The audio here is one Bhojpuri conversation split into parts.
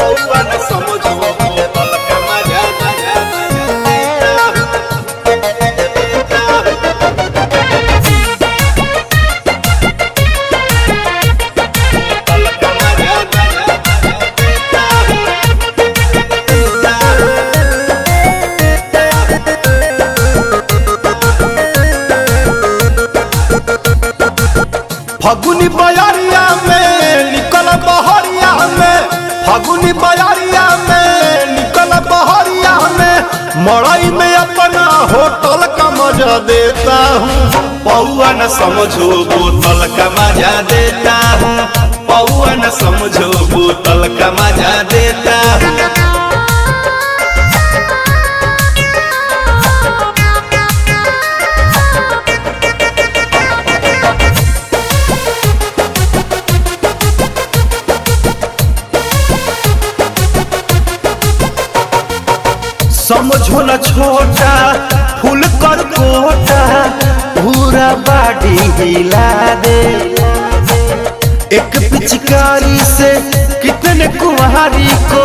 पौआ न समझो बोतल का मजा फगुनी बयारिया में निकल बहरिया में, फगुनी बयारिया में निकल बहरिया में, मड़ई में अपना होटल का मजा देता हूँ। पौआ न समझो बोतल का मजा देता हूँ, पौआ न समझो बोतल का मजा देता हूँ। समझो न छोटा फूल कर कोटा, पूरा बाडी हिला दे। एक पिचकारी से कितने कुम्हारी को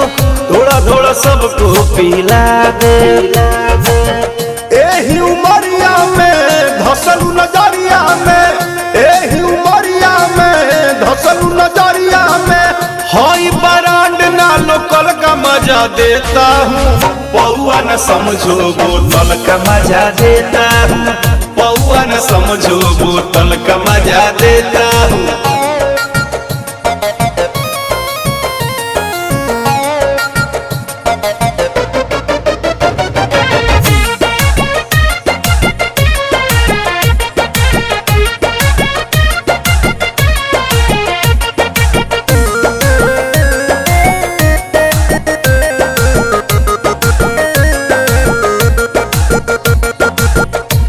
थोड़ा थोड़ा सबको पिला दे। एही उमरिया में धसलू नजरिया में, एही उमरिया में धसलू नजरिया में, हई बरांड ना लोकल का मजा देता हूँ। पौआ न समझो बोतल का मजा देता हूँ, पौआ न समझो बोतल का मजा देता हूँ।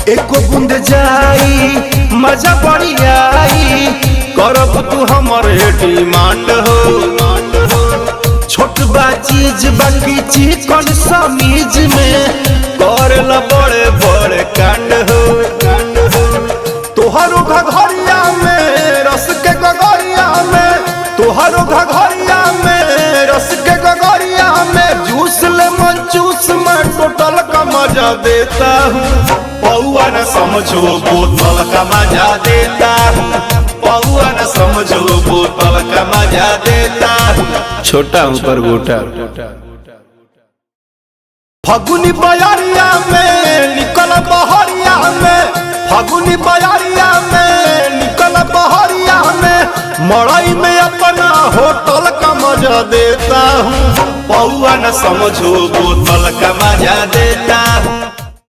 एको बूंद जाई मजा बड़ी आई, करब तू हमारे डिमांड हो। छोट बा चीज बाकी चिकन समीज में करेला बड़े बड़े कांड हो। तोहरो घघरिया में रस के गगरिया में, तोहरो घघरिया में रस के गगरिया में, जूस ले मन जूस में टोटल का मजा देता हूँ। पौआ न समझो बोतल का मजा देता हूँ, पौआ न समझो बोतल का मजा देता हूँ। छोटा हूँ पर गोटा। फगुनी बयारिया में निकल बहरिया में, फगुनी बयारिया में निकल बहरिया में, मड़ई में अपना होटल का मजा देता हूँ। पौआ न समझो बोतल का मजा